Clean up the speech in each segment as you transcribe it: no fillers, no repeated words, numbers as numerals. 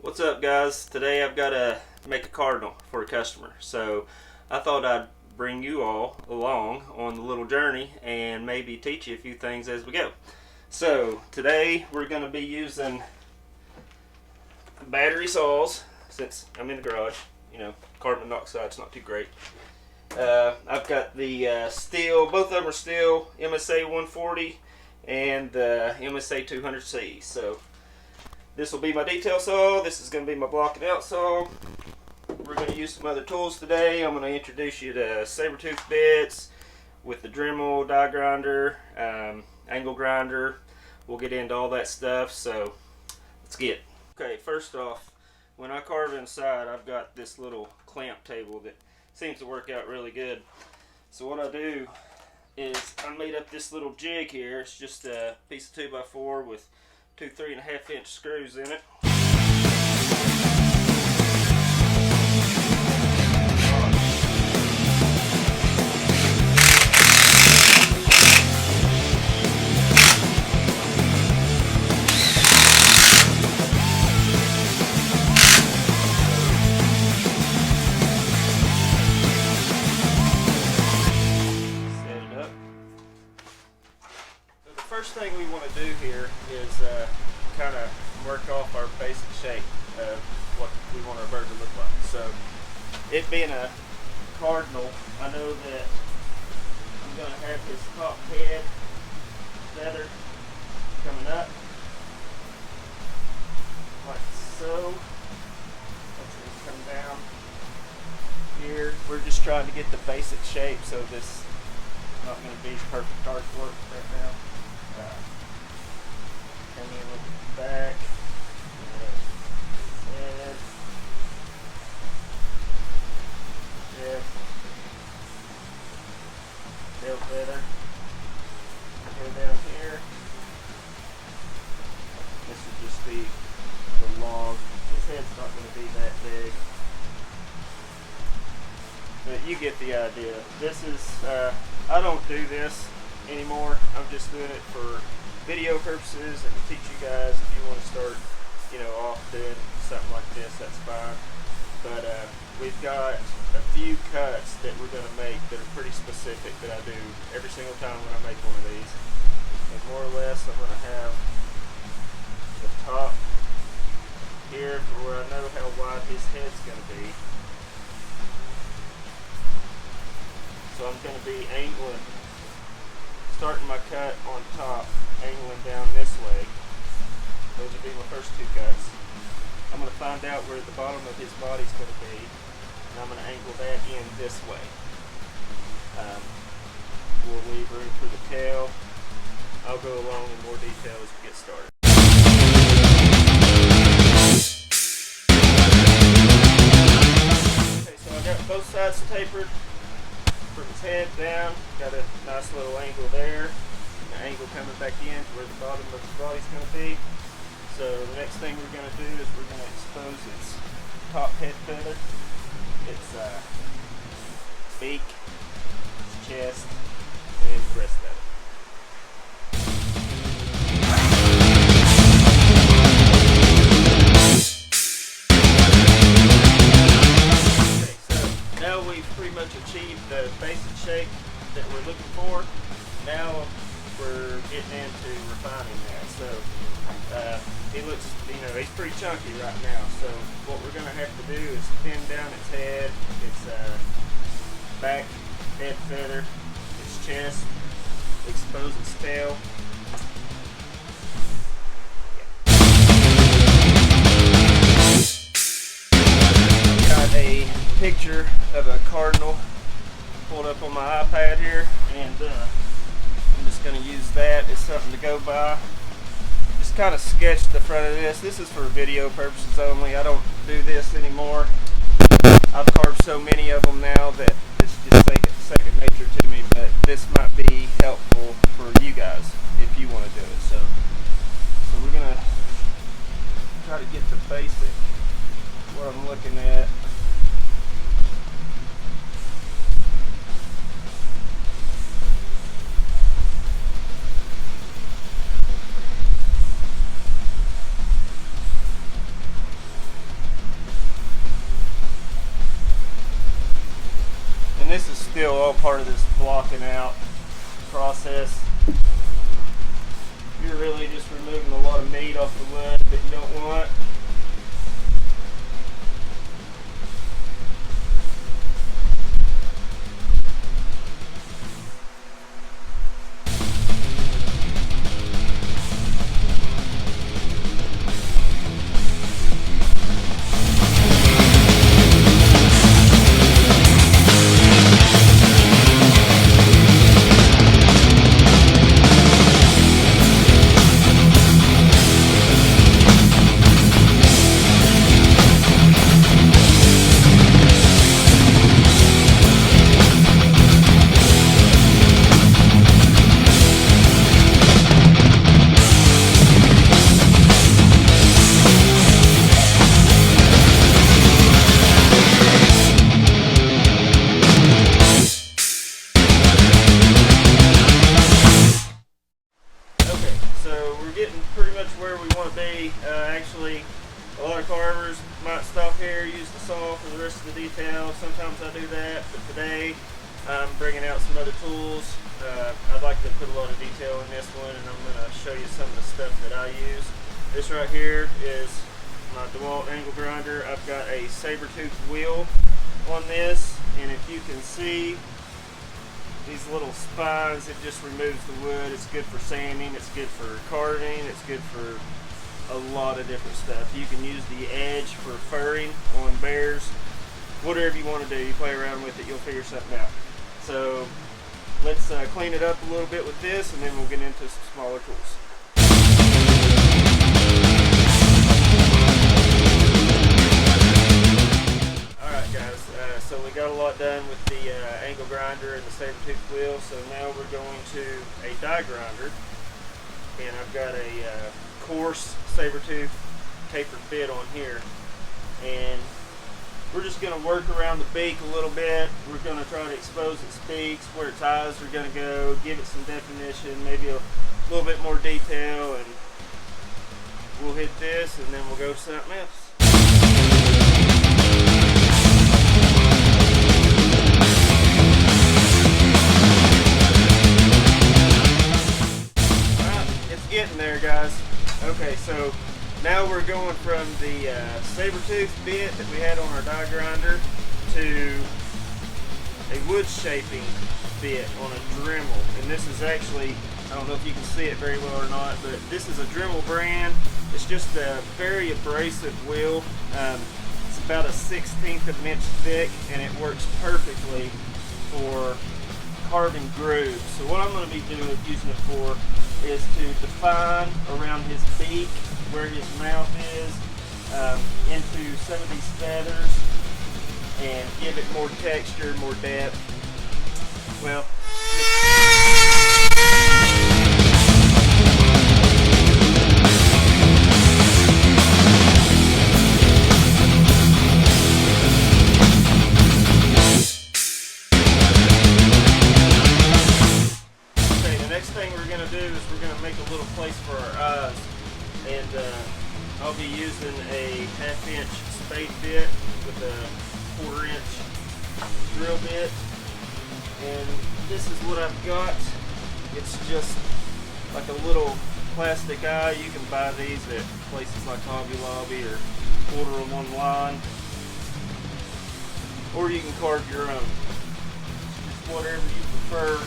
What's up, guys? Today I've got to make a cardinal for a customer, so I thought I'd bring you all along on the little journey and maybe teach you a few things as we go. So today we're going to be using battery saws since I'm in the garage. You know, carbon monoxide's not too great. I've got the Stihl, both of them are Stihl, MSA 140 and the MSA 200C. So this will be my detail saw. This is going to be my blocking out saw. We're going to use some other tools today. I'm going to introduce you to Saburrtooth bits with the Dremel, die grinder, angle grinder. We'll get into all that stuff, so let's get it. Okay, first off, when I carve inside, I've got this little clamp table that seems to work out really good. So what I do is I made up this little jig here. It's just a piece of 2x4 with two 3.5-inch screws in it. First thing we want to do here is kind of work off our basic shape of what we want our bird to look like. So, it being a cardinal, I know that I'm going to have his top head feather coming up like so. That's going to come down here. We're just trying to get the basic shape, so this is not going to be perfect artwork right now. Come in with the back, head, chest, tail feather, go down here. This would just be the log. His head's not going to be that big, but you get the idea. This is, I don't do this anymore. I'm just doing it for video purposes and to teach you guys. If you want to start, you know, off doing something like this, that's fine. But we've got a few cuts that we're going to make that are pretty specific that I do every single time when I make one of these. And more or less I'm going to have the top here for where I know how wide his head's going to be. So I'm going to be angling, starting my cut on top, angling down this way. Those will be my first two cuts. I'm going to find out where the bottom of his body's going to be, and I'm going to angle that in this way. We'll leave room for the tail. I'll go along in more detail as we get started. Okay, so I got both sides tapered. From his head down, got a nice little angle there, an angle coming back in to where the bottom of his body's going to be. So the next thing we're going to do is we're going to expose its top head feather, its beak, its chest, and the rest of it. Pretty much achieved the basic shape that we're looking for. Now we're getting into refining that. So he looks, you know, he's pretty chunky right now. So what we're going to have to do is thin down its head, its back head feather, its chest, expose its tail. Got a picture of a cardinal pulled up on my iPad here, and I'm just going to use that as something to go by. Just kind of sketch the front of this. This is for video purposes only. I don't do this anymore. I've carved so many of them now that it's just second nature to me, but this might be helpful for you guys if you want to do it. So we're going to try to get the basic, what I'm looking at. part of this blocking out process. You're really just removing a lot of meat off the wood that you don't want. Actually, a lot of carvers might stop here, use the saw for the rest of the details. Sometimes I do that, but today I'm bringing out some other tools. I'd like to put a lot of detail in this one, and I'm going to show you some of the stuff that I use. This right here is my DeWalt angle grinder. I've got a Saburrtooth wheel on this, and if you can see these little spines, it just removes the wood. It's good for sanding, it's good for carving, it's good for a lot of different stuff. You can use the edge for furring on bears. Whatever you want to do, you play around with it, you'll figure something out. So let's clean it up a little bit with this, and then we'll get into some smaller tools. Alright guys, so we got a lot done with the angle grinder and the Saburrtooth wheel, so now we're going to a die grinder, and I've got a coarse Saburrtooth tapered bit on here, and we're just going to work around the beak a little bit. We're going to try to expose its beaks, where its eyes are going to go, give it some definition, maybe a little bit more detail, and we'll hit this, and then we'll go to something else. Getting there, guys. Okay, so now we're going from the Saburrtooth bit that we had on our die grinder to a wood shaping bit on a Dremel, and this is actually, I don't know if you can see it very well or not, but this is a Dremel brand. It's just a very abrasive wheel. It's about 1/16 of an inch thick, and it works perfectly for carving grooves. So what I'm going to be using it for is to define around his beak, where his mouth is, into some of these feathers, and give it more texture, more depth. Well, make a little place for our eyes, and I'll be using a 1/2 inch spade bit with a 1/4 inch drill bit, and this is what I've got. It's just like a little plastic eye. You can buy these at places like Hobby Lobby or order them online, or you can carve your own. Just whatever you prefer.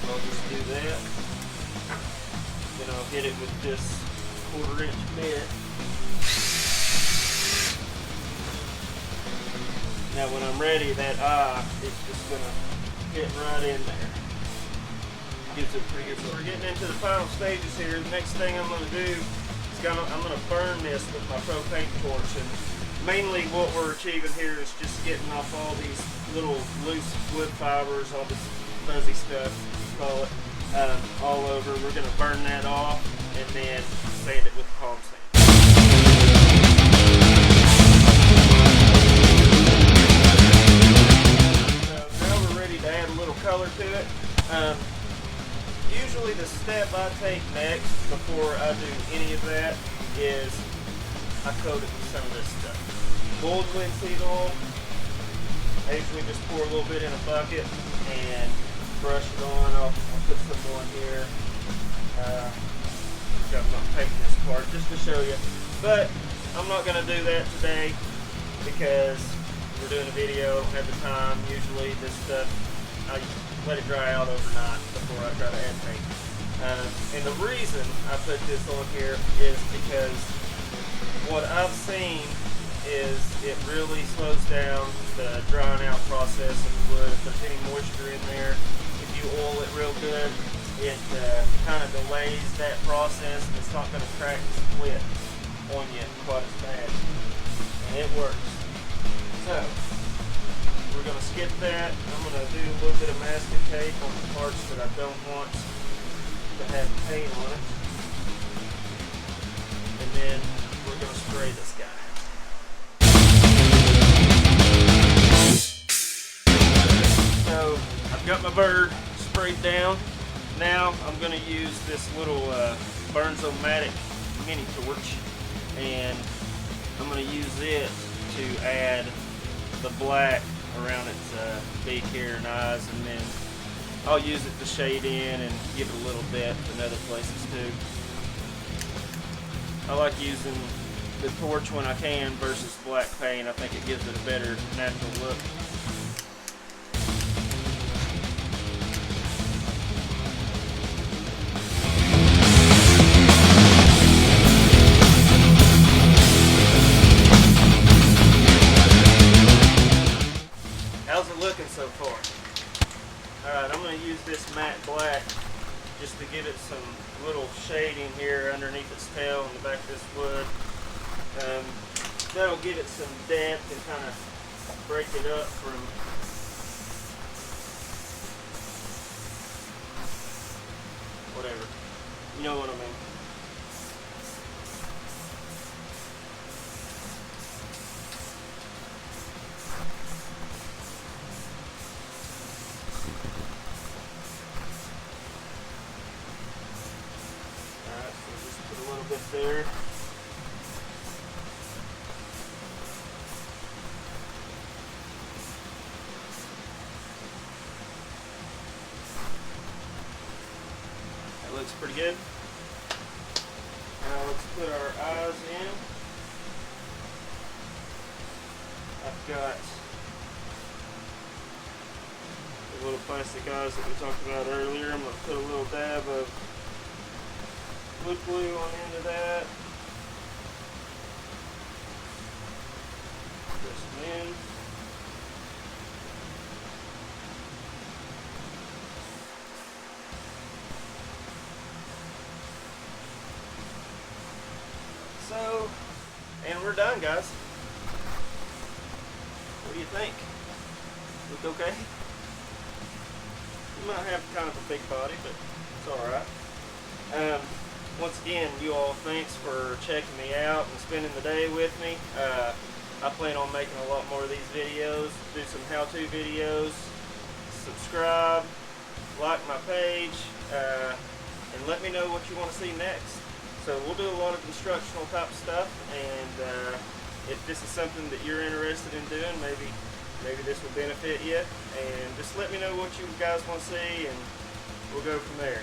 I'll just do that. Then I'll hit it with this 1/4 inch bit. Now when I'm ready, that eye is just going to hit right in there. Gives it pretty good. So we're getting into the final stages here. The next thing I'm going to do is I'm going to burn this with my propane torch. And mainly what we're achieving here is just getting off all these little loose wood fibers, all this fuzzy stuff, call it, all over. We're going to burn that off and then sand it with palm sand. So now we're ready to add a little color to it. Usually this step I take next before I do any of that is I coat it with some of this stuff. Boiled linseed oil. I usually just pour a little bit in a bucket and brush it on. I'll put some on here. I'm not taking this apart just to show you. But I'm not going to do that today because we're doing a video. I don't have the time. Usually this stuff, I let it dry out overnight before I try to add paint. And the reason I put this on here is because what I've seen is it really slows down the drying out process of the wood. If there's any moisture in there, if you oil it real good, it kind of delays that process and it's not going to crack and split on you quite as bad. And it works. So, we're going to skip that. I'm going to do a little bit of masking tape on the parts that I don't want to have paint on it. And then we're going to spray this guy. So, I've got my bird sprayed down. Now I'm going to use this little Burnzomatic mini torch, and I'm going to use it to add the black around its beak here and eyes, and then I'll use it to shade in and give it a little depth in other places too. I like using the torch when I can versus black paint. I think it gives it a better natural look. How's it looking so far? Alright, I'm going to use this matte black just to give it some little shading here underneath its tail in the back of this wood. That'll give it some depth and kind of break it up from whatever. You know what I mean. Bit there. That looks pretty good. Now let's put our eyes in. I've got the little plastic eyes that we talked about earlier. I'm going to put a little dab of wood glue on the end of that. Press them in. So, and we're done, guys. What do you think? Look okay? You might have kind of a big body, but it's alright. Once again, you all, thanks for checking me out and spending the day with me. I plan on making a lot more of these videos, do some how-to videos. Subscribe, like my page, and let me know what you want to see next. So we'll do a lot of instructional type stuff, and if this is something that you're interested in doing, maybe this will benefit you. And just let me know what you guys want to see, and we'll go from there.